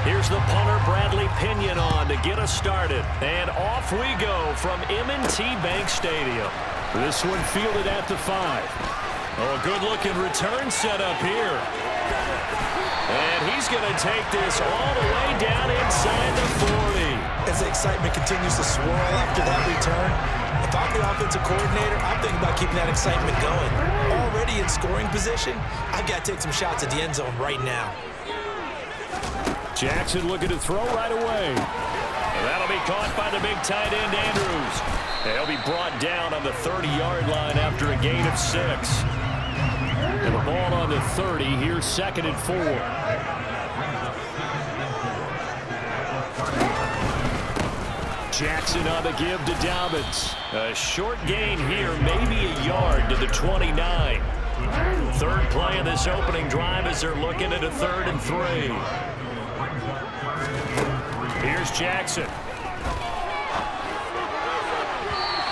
Here's the punter, Bradley Pinion, on to get us started. And off we go from M&T Bank Stadium. This one fielded at the 5. Oh, a good-looking return set up here. And he's going to take this all the way down inside the 40. As the excitement continues to swirl after that return, if I'm the offensive coordinator, I'm thinking about keeping that excitement going. Already in scoring position, I've got to take some shots at the end zone right now. Jackson looking to throw right away. And that'll be caught by the big tight end, Andrews. And he'll be brought down on the 30-yard line after a gain of 6. And the ball on the 30. Here's 2nd and 4. Jackson on the give to Dobbins. A short gain here, maybe a yard to the 29. Third play of this opening drive as they're looking at a 3rd and 3. Here's Jackson.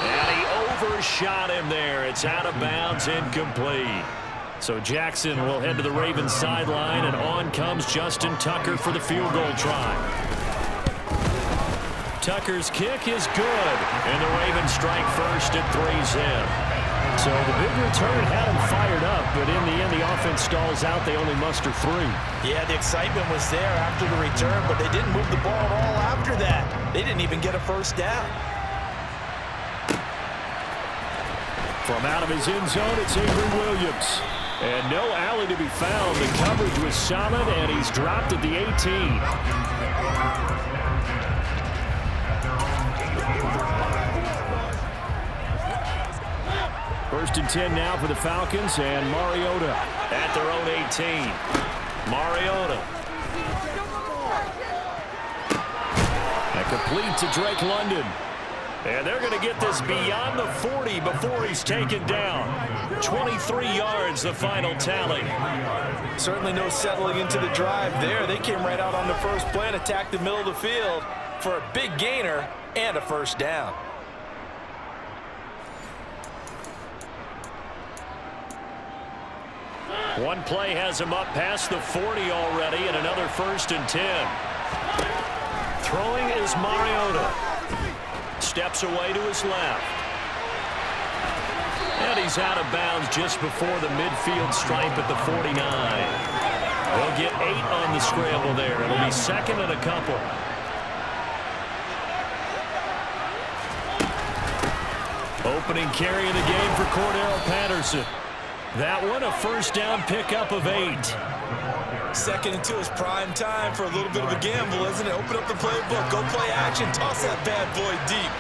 And he overshot him there. It's out of bounds, incomplete. So Jackson will head to the Ravens sideline, and on comes Justin Tucker for the field goal try. Tucker's kick is good, and the Ravens strike first at 3's in. So the big return had him fired up, but in the end, the offense stalls out. They only muster 3. Yeah, the excitement was there after the return, but they didn't move the ball at all after that. They didn't even get a first down. From out of his end zone, it's Avery Williams. And no alley to be found. The coverage was solid, and he's dropped at the 18. First and 10 now for the Falcons, and Mariota at their own 18. Mariota. And complete to Drake London. And they're going to get this beyond the 40 before he's taken down. 23 yards, the final tally. Certainly no settling into the drive there. They came right out on the first play and attacked the middle of the field for a big gainer and a first down. One play has him up past the 40 already, and another 1st and 10. Throwing is Mariota. Steps away to his left. And he's out of bounds just before the midfield stripe at the 49. They'll get 8 on the scramble there. It'll be 2nd and a couple. Opening carry of the game for Cordero Patterson. That one, a first down pickup of 8. 2nd and 2 is prime time for a little bit of a gamble, isn't it? Open up the playbook, go play action, toss that bad boy deep.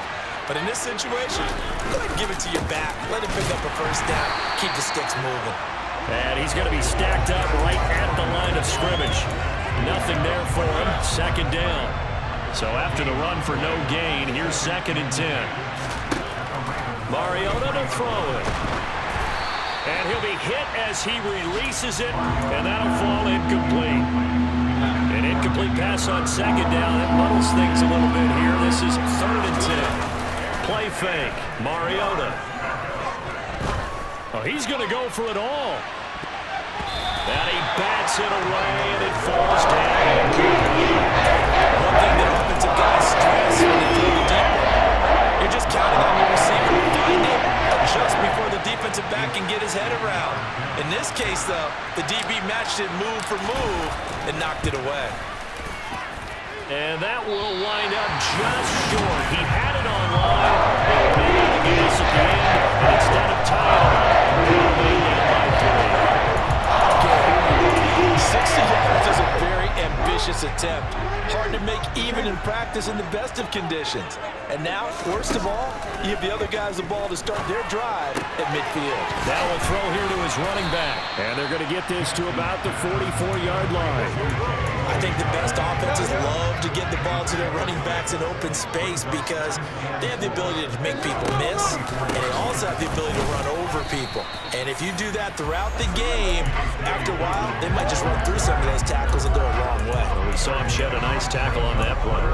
But in this situation, go ahead and give it to your back. Let him pick up a first down. Keep the sticks moving. And he's going to be stacked up right at the line of scrimmage. Nothing there for him. 2nd down. So after the run for no gain, here's 2nd and 10. Mariota to throw it. And he'll be hit as he releases it, and that'll fall incomplete. An incomplete pass on 2nd down. It muddles things a little bit here. This is 3rd and 10. Play fake. Mariota. Oh, he's going to go for it all. And he bats it away, and it falls down. One thing that offensive guys stress when they throw the deep ball, you're just counting on your receiver to find it just before the defensive back can get his head around. In this case, though, the DB matched it move for move and knocked it away. And that will wind up just short. He had it on line. It ran out of gas at the end, and instead of tying it, they down by 3. 60 yards is a very ambitious attempt. Hard to make even in practice in the best of conditions. And now, worst of all, you give the other guys the ball to start their drive at midfield. Now will throw here to his running back. And they're going to get this to about the 44-yard line. I think the best offenses love to get the ball to their running backs in open space because they have the ability to make people miss, and they also have the ability to run over people. And if you do that throughout the game, after a while, they might just run through some of those tackles and go a long way. Well, we saw him shed a nice tackle on that play.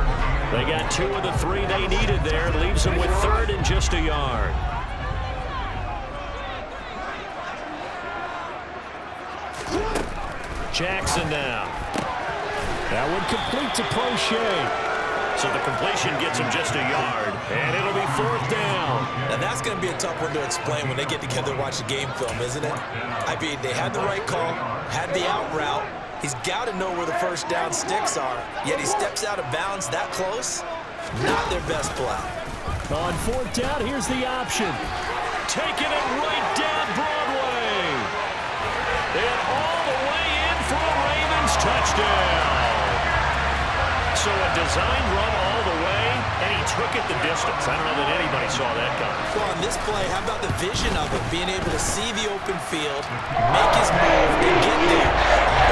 They got 2 of the 3 they needed there. Leaves them with 3rd and just a yard. Jackson now. That That would complete to Prochet. So the completion gets him just a yard, and it'll be 4th down. Now that's going to be a tough one to explain when they get together and watch the game film, isn't it? I mean, they had the right call, had the out route. He's got to know where the first down sticks are, yet he steps out of bounds that close. Not their best play. On 4th down, here's the option. Taking it right down Broadway. And all the way in for a Ravens touchdown. So a designed run all the way, and he took it the distance. I don't know that anybody saw that coming. Well, on this play, how about the vision of it? Being able to see the open field, make his move, and get there.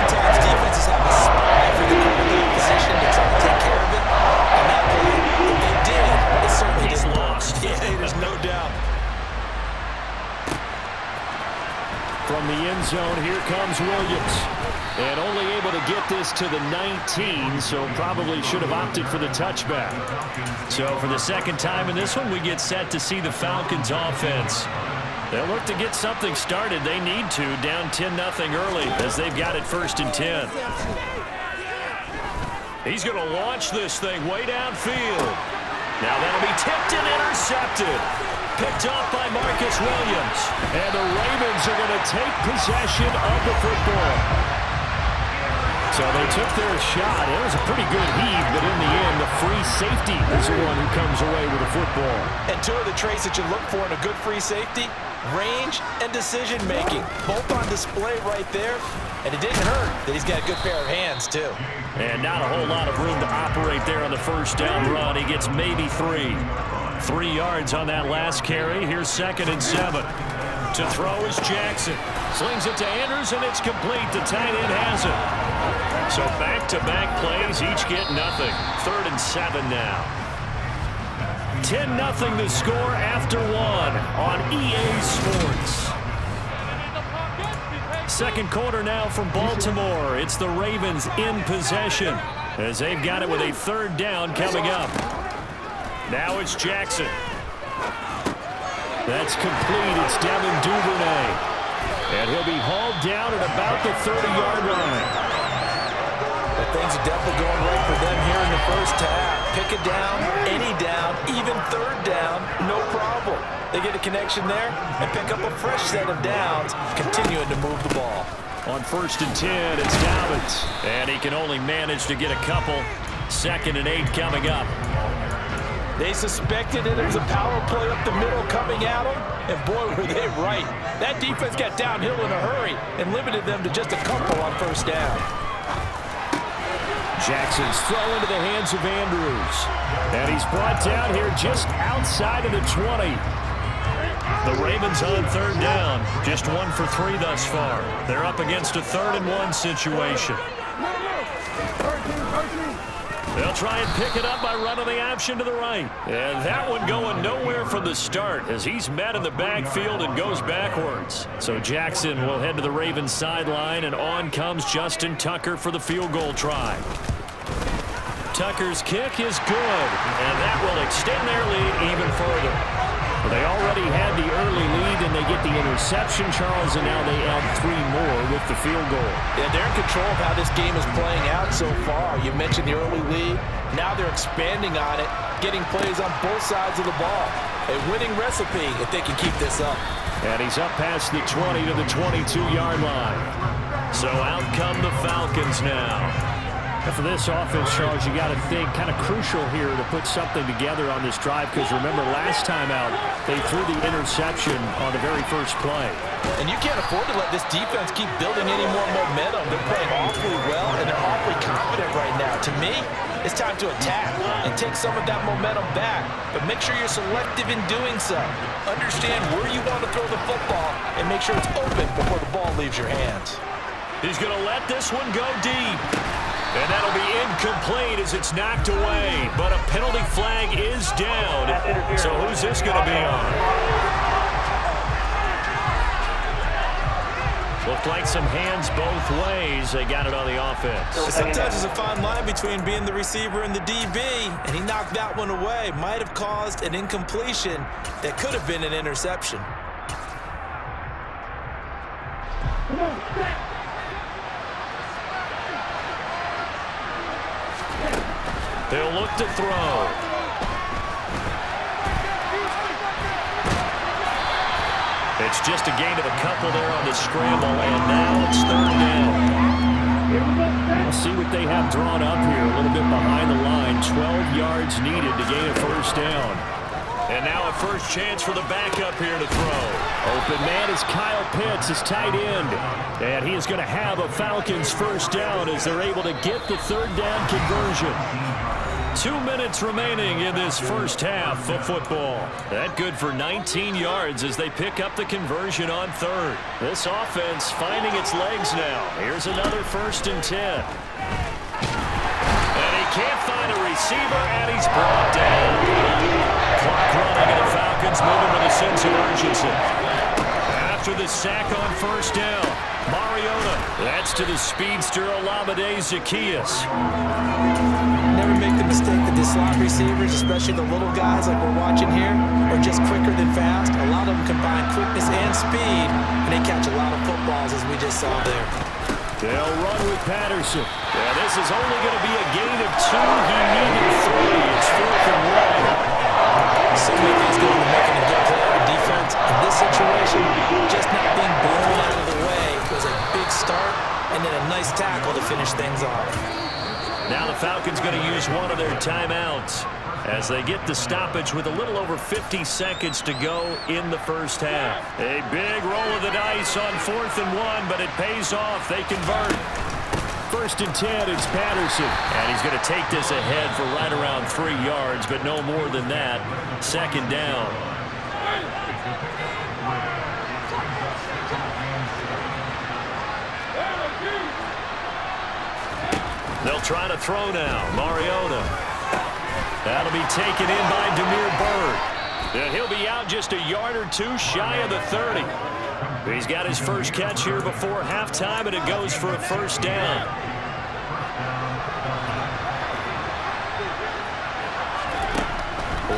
Oftentimes, defenses have a spy for the quarterback position to try to take care of it. And that play, if they did, it certainly He's didn't. lost. Yeah, there's no doubt. From the end zone, here comes Williams. And only able to get this to the 19, so probably should have opted for the touchback. So for the second time in this one, we get set to see the Falcons offense. They'll look to get something started. They need to, down 10-0 early, as they've got it 1st and 10. He's going to launch this thing way downfield. Now that'll be tipped and intercepted. Picked off by Marcus Williams. And the Ravens are going to take possession of the football. So they took their shot. It was a pretty good heave, but in the end, the free safety is the one who comes away with the football. And two of the traits that you look for in a good free safety, range and decision-making. Both on display right there. And it didn't hurt that he's got a good pair of hands, too. And not a whole lot of room to operate there on the first down run. He gets maybe 3. 3 yards on that last carry. Here's 2nd and 7. To throw is Jackson. Slings it to Andrews, and it's complete. The tight end has it. So back-to-back plays, each get nothing. 3rd and 7 now. 10-0 the score after 1 on EA Sports. Second quarter now from Baltimore. It's the Ravens in possession as they've got it with a 3rd down coming up. Now it's Jackson. That's complete. It's Devin Duvernay. And he'll be hauled down at about the 30-yard line. But things are definitely going right for them here in the first half. Pick a down, any down, even 3rd down, no problem. They get a connection there and pick up a fresh set of downs, continuing to move the ball. On 1st and 10, it's Dobbins. And he can only manage to get a couple. 2nd and 8 coming up. They suspected it was a power play up the middle coming at them, and boy, were they right. That defense got downhill in a hurry and limited them to just a couple on 1st down. Jackson's throw into the hands of Andrews. And he's brought down here just outside of the 20. The Ravens on 3rd down. Just 1 for 3 thus far. They're up against a 3rd and 1 situation. They'll try and pick it up by running the option to the right. And that one going nowhere from the start as he's met in the backfield and goes backwards. So Jackson will head to the Ravens sideline, and on comes Justin Tucker for the field goal try. Tucker's kick is good, and that will extend their lead even further. They already had the early lead, and they get the interception, Charles, and now they add 3 more with the field goal. Yeah, they're in control of how this game is playing out so far. You mentioned the early lead. Now they're expanding on it, getting plays on both sides of the ball. A winning recipe if they can keep this up. And he's up past the 20 to the 22-yard line. So out come the Falcons now. And for this offense, Charles, you got to think kind of crucial here to put something together on this drive, because remember last time out they threw the interception on the very first play. And you can't afford to let this defense keep building any more momentum. They're playing awfully well, and they're awfully confident right now. To me, it's time to attack and take some of that momentum back, but make sure you're selective in doing so. Understand where you want to throw the football and make sure it's open before the ball leaves your hands. He's going to let this one go deep. And that'll be incomplete as it's knocked away. But a penalty flag is down. So who's this going to be on? Looked like some hands both ways. They got it on the offense. Sometimes there's a fine line between being the receiver and the DB, and he knocked that one away. Might have caused an incompletion that could have been an interception. He'll look to throw. It's just a gain of a couple there on the scramble, and now it's third down. We'll see what they have drawn up here. A little bit behind the line. 12 yards needed to gain a first down. And now a first chance for the backup here to throw. Open man is Kyle Pitts, his tight end. And he is going to have a Falcons first down as they're able to get the third down conversion. 2 minutes remaining in this first half of football. That good for 19 yards as they pick up the conversion on third. This offense finding its legs now. Here's another 1st and 10. And he can't find a receiver, and he's brought down. Clock running, and the Falcons moving with a sense of urgency. After the sack on first down, Mariota. That's to the speedster Olamide Zaccheaus. Never make the mistake that the slot receivers, especially the little guys like we're watching here, are just quicker than fast. A lot of them combine quickness and speed, and they catch a lot of footballs, as we just saw there. They'll run with Patterson. Yeah, this is only going to be a gain of 2. He needed 3. It's 4th and 1. So many things going to making a good play on defense. In this situation, just not being blown out of the way was a big start, and then a nice tackle to finish things off. Now the Falcons going to use one of their timeouts as they get the stoppage with a little over 50 seconds to go in the first half. A big roll of the dice on 4th and 1, but it pays off. They convert. 1st and 10, it's Patterson. And he's going to take this ahead for right around 3 yards, but no more than that. 2nd down. They'll try to throw now. Mariota. That'll be taken in by Damiere Byrd. And he'll be out just a yard or 2 shy of the 30. He's got his first catch here before halftime, and it goes for a first down.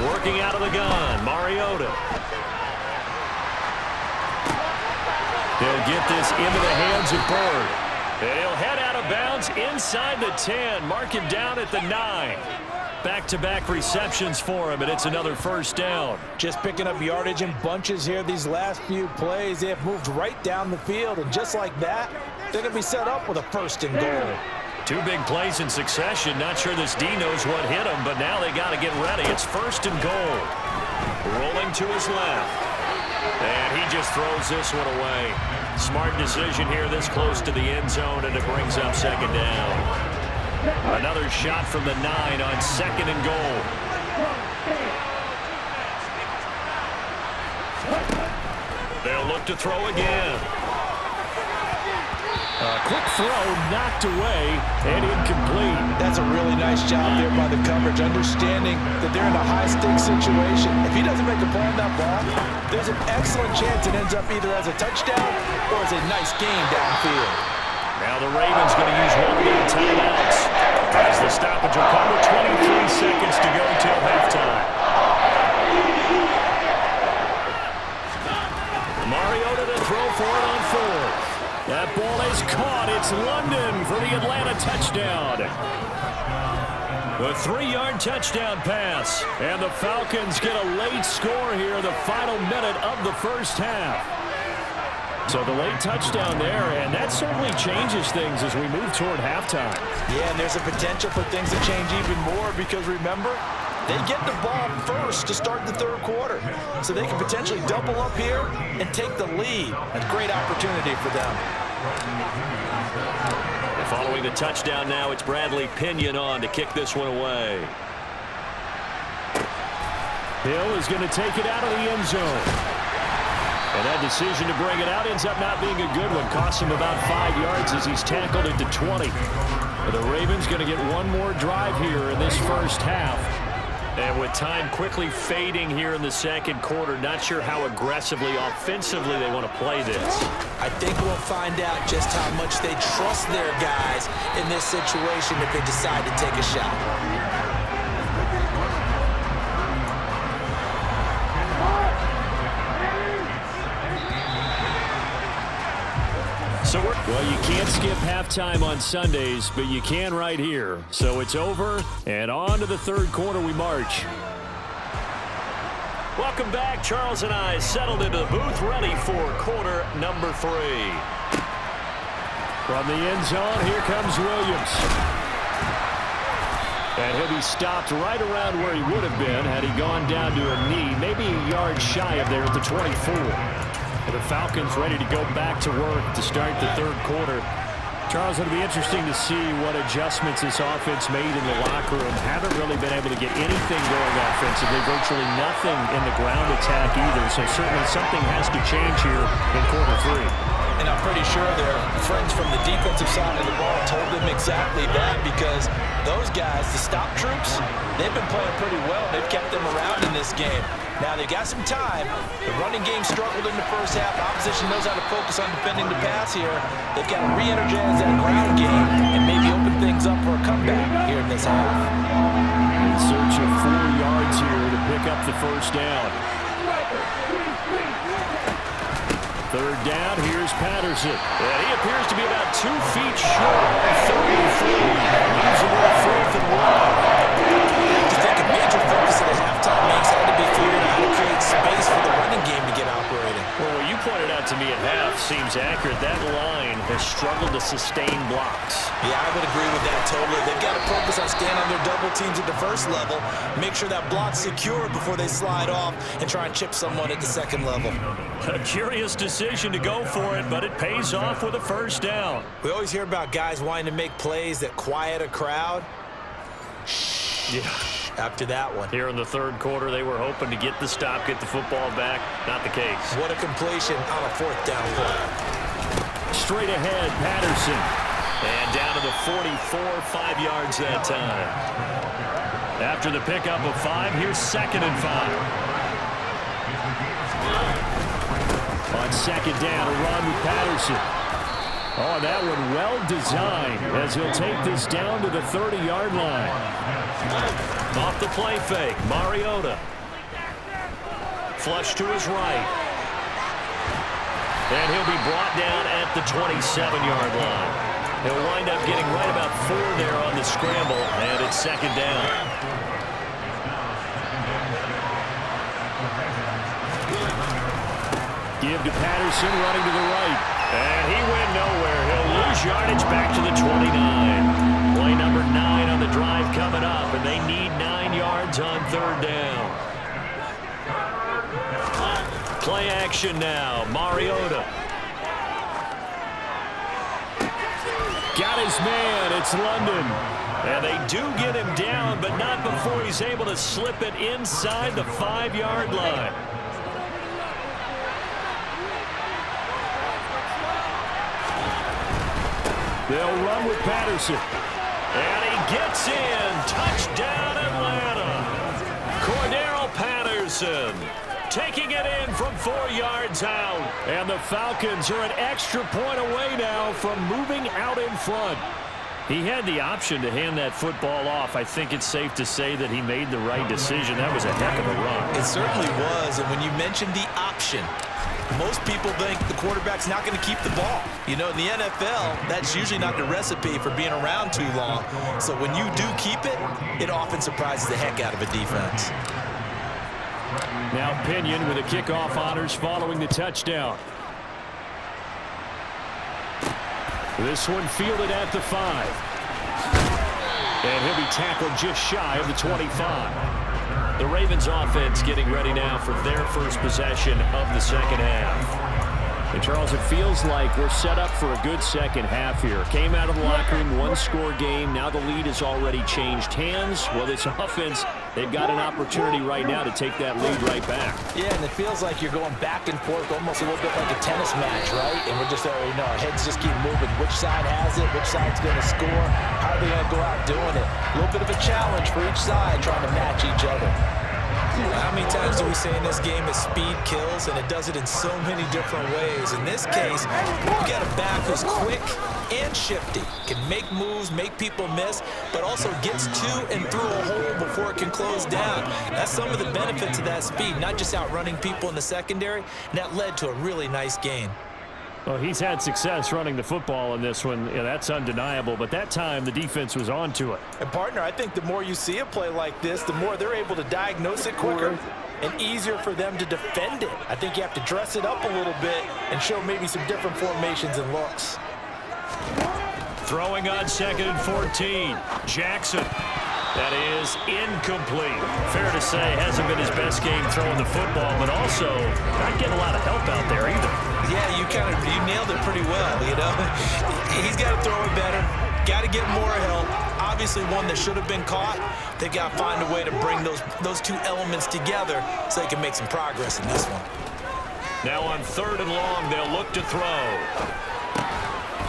Working out of the gun, Mariota. They'll get this into the hands of Byrd. And he'll head out of bounds inside the 10. Mark him down at the 9. Back-to-back receptions for him, and it's another first down. Just picking up yardage in bunches here these last few plays. They have moved right down the field, and just like that, they're going to be set up with a 1st and goal. 2 big plays in succession. Not sure this D knows what hit him, but now they got to get ready. It's 1st and goal. Rolling to his left. And he just throws this one away. Smart decision here this close to the end zone, and it brings up 2nd down. Another shot from the 9 on 2nd and goal. They'll look to throw again. A quick throw knocked away and incomplete. That's a really nice job there by the coverage, understanding that they're in a high-stakes situation. If he doesn't make a play on that ball, there's an excellent chance it ends up either as a touchdown or as a nice gain downfield. Now the Ravens going to use one of their timeouts as the stoppage will come with 23 seconds to go till halftime. Mariota to throw for it on 4th. That ball is caught. It's London for the Atlanta touchdown. The 3-yard touchdown pass. And the Falcons get a late score here in the final minute of the first half. So the late touchdown there, and that certainly changes things as we move toward halftime. Yeah, and there's a potential for things to change even more because, remember, they get the ball first to start the 3rd quarter. So they can potentially double up here and take the lead. A great opportunity for them. Following the touchdown now, it's Bradley Pinion on to kick this one away. Hill is going to take it out of the end zone. And that decision to bring it out ends up not being a good one. Costs him about 5 yards as he's tackled it to 20. But the Ravens going to get one more drive here in this first half. And with time quickly fading here in the 2nd quarter, not sure how aggressively, offensively they want to play this. I think we'll find out just how much they trust their guys in this situation if they decide to take a shot. So we're Well, you can't skip halftime on Sundays, but you can right here. So it's over, and on to the third quarter we march. Welcome back. Charles and I settled into the booth, ready for quarter number 3. From the end zone, here comes Williams. And he'll be stopped right around where he would have been had he gone down to a knee, maybe a yard shy of there at the 24. The Falcons ready to go back to work to start the third quarter. Charles, it'll be interesting to see what adjustments this offense made in the locker room. Haven't really been able to get anything going offensively, virtually nothing in the ground attack either. So certainly something has to change here in quarter 3. And I'm pretty sure their friends from the defensive side of the ball told them exactly that, because those guys, the stop troops, they've been playing pretty well. They've kept them around in this game. Now, they got some time. The running game struggled in the first half. Opposition knows how to focus on defending the pass here. They've got to re-energize that ground game and maybe open things up for a comeback here in this half. In search of 4 yards here to pick up the first down. Third down, here's Patterson. And he appears to be about 2 feet short of 33. Leaves him with 4th and 1. I think a major focus of the halftime makes had to be figuring out how to create space for the running game to get operating. Well, what you pointed out to me at half seems accurate. That line has struggled to sustain blocks. Yeah, I would agree with that totally. They've got to focus on staying on their double teams at the first level, make sure that block's secure before they slide off, and try and chip someone at the second level. A curious decision to go for it, but it pays off with a first down. We always hear about guys wanting to make plays that quiet a crowd. Yeah. After that one. Here in the third quarter, they were hoping to get the stop, get the football back. Not the case. What a completion on a 4th down play. Straight ahead, Patterson. And down to the 44, 5 yards that time. After the pickup of 5, here's 2nd and 5. On 2nd down, a run with Patterson. Oh, that one well designed as he'll take this down to the 30-yard line. Off the play fake, Mariota. Flush to his right. And he'll be brought down at the 27-yard line. He'll wind up getting right about 4 there on the scramble, and it's 2nd down. Give to Patterson, running to the right. And he went nowhere. He'll lose yardage back to the 29. Play number 9 on the drive coming up, and they need 9 yards on 3rd down. Play action now. Mariota. Got his man. It's London. And they do get him down, but not before he's able to slip it inside the 5-yard line. They'll run with Patterson. And he gets in. Touchdown, Atlanta. Cordero Patterson taking it in from 4 yards out. And the Falcons are an extra point away now from moving out in front. He had the option to hand that football off. I think it's safe to say that he made the right decision. That was a heck of a run. It certainly was. And when you mentioned the option, most people think the quarterback's not going to keep the ball. You know, in the NFL, that's usually not the recipe for being around too long. So when you do keep it, it often surprises the heck out of a defense. Now Pinion with a kickoff honors following the touchdown. This one fielded at the 5. And he'll be tackled just shy of the 25. The Ravens offense getting ready now for their first possession of the second half. And Charles, it feels like we're set up for a good second half here. Came out of the locker room, 1-score game. Now the lead has already changed hands. Well, this offense, they've got an opportunity right now to take that lead right back. Yeah, and it feels like you're going back and forth almost a little bit like a tennis match, right? And we're just already know our heads just keep moving. Which side has it? Which side's going to score? How are they going to go out doing it? A little bit of a challenge for each side trying to match each other. How many times do we say in this game that speed kills, and it does it in so many different ways? In this case, you got a back who's quick and shifty, can make moves, make people miss, but also gets to and through a hole before it can close down. That's some of the benefits of that speed, not just outrunning people in the secondary, and that led to a really nice gain. Well, he's had success running the football in this one. Yeah, that's undeniable. But that time, the defense was on to it. And, partner, I think the more you see a play like this, the more they're able to diagnose it quicker and easier for them to defend it. I think you have to dress it up a little bit and show maybe some different formations and looks. Throwing on 2nd and 14. Jackson. That is incomplete. Fair to say, hasn't been his best game throwing the football, but also not getting a lot of help out there either. Yeah, you nailed it pretty well, you know. He's got to throw it better, got to get more help. Obviously one that should have been caught. They've got to find a way to bring those two elements together so they can make some progress in this one. Now on 3rd and long, they'll look to throw.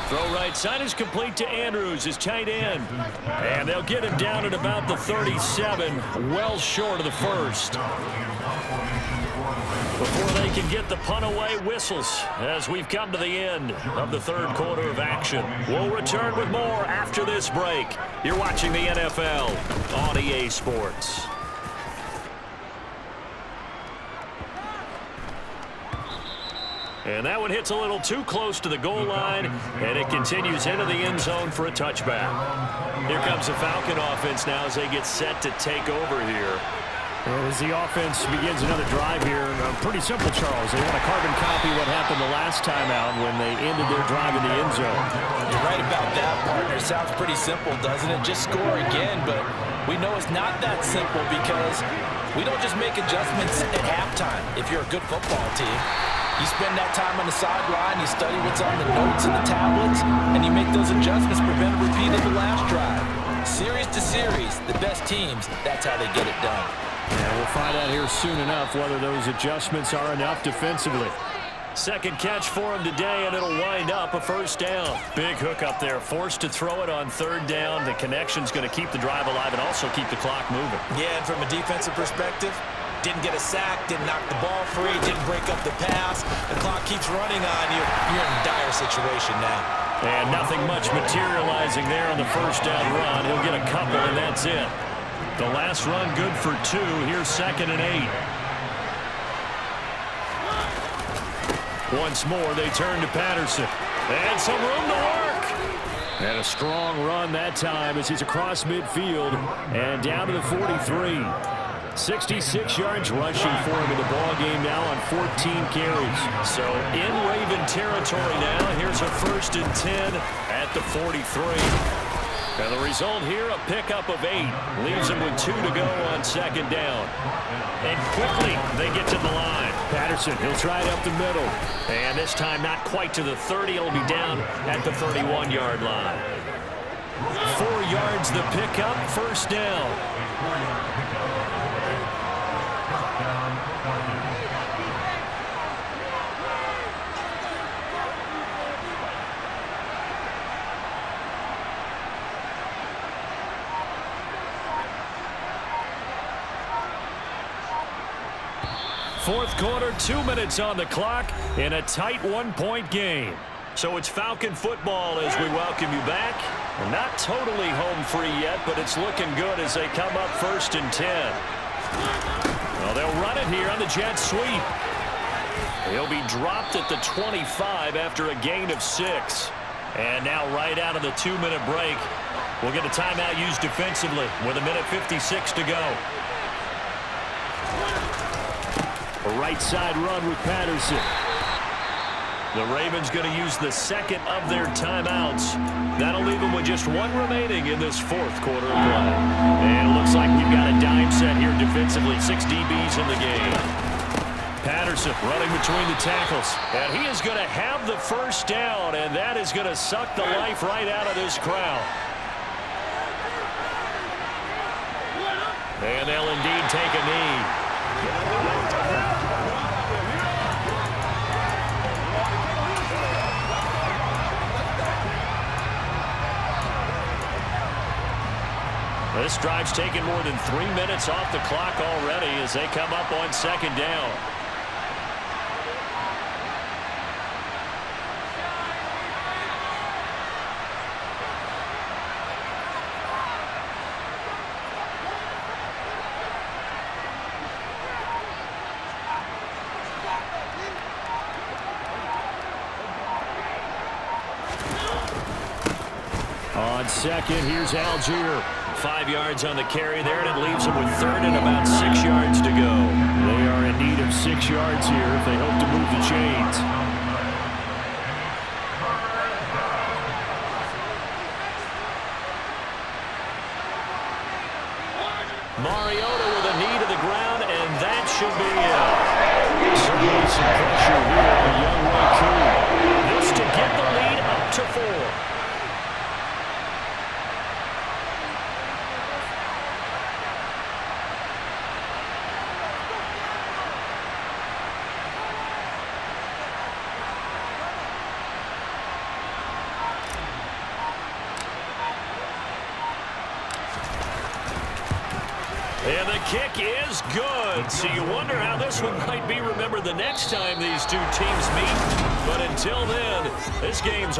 Throw right side is complete to Andrews, his tight end. And they'll get him down at about the 37, well short of the first. Before they can get the punt away, whistles as we've come to the end of the 3rd quarter of action. We'll return with more after this break. You're watching the NFL on EA Sports. And that one hits a little too close to the goal line, and it continues into the end zone for a touchback. Here comes the Falcon offense now as they get set to take over here. As the offense begins another drive here, pretty simple, Charles. They want to carbon copy what happened the last time out when they ended their drive in the end zone. You're right about that, partner. Sounds pretty simple, doesn't it? Just score again, but we know it's not that simple because we don't just make adjustments at halftime if you're a good football team. You spend that time on the sideline, you study what's on the notes and the tablets, and you make those adjustments, prevent a repeat of the last drive. Series to series, the best teams, that's how they get it done. And we'll find out here soon enough whether those adjustments are enough defensively. Second catch for him today, and it'll wind up a first down. Big hook up there, forced to throw it on 3rd down. The connection's going to keep the drive alive and also keep the clock moving. Yeah, and from a defensive perspective, didn't get a sack, didn't knock the ball free, didn't break up the pass. The clock keeps running on you. You're in a dire situation now. And nothing much materializing there on the first down run. He'll get a couple, and that's it. The last run good for 2. Here's 2nd and 8. Once more, they turn to Patterson. And some room to work. And a strong run that time as he's across midfield and down to the 43. 66 yards rushing for him in the ball game now on 14 carries. So in Raven territory now. Here's a 1st and 10 at the 43. And the result here, a pickup of 8. Leaves him with 2 to go on 2nd down. And quickly they get to the line. Patterson, he'll try it up the middle. And this time not quite to the 30. It'll be down at the 31-yard line. 4 yards the pickup, first down. Fourth quarter, 2 minutes on the clock in a tight 1-point game. So it's Falcon football as we welcome you back. We're not totally home free yet, but it's looking good as they come up 1st and 10. Well, they'll run it here on the jet sweep. He'll be dropped at the 25 after a gain of 6. And now right out of the 2-minute break, we'll get a timeout used defensively with 1:56 to go. A right side run with Patterson. The Ravens going to use the 2nd of their timeouts. That'll leave them with just 1 remaining in this 4th quarter of play. And it looks like we've got a dime set here defensively. 6 DBs in the game. Patterson running between the tackles. And he is going to have the first down, and that is going to suck the life right out of this crowd. And they'll indeed take a knee. This drive's taken more than 3 minutes off the clock already as they come up on 2nd down. on second. Here's Algier. 5 yards on the carry there, and it leaves them with third and about 6 yards to go. They are in need of 6 yards here if they hope to move the chains. Mariota with a knee to the ground, and that should be certainly some pressure here on young Raccoon. This to get the lead up to 4. And the kick is good. So you wonder how this one might be remembered the next time these two teams meet. But until then, this game's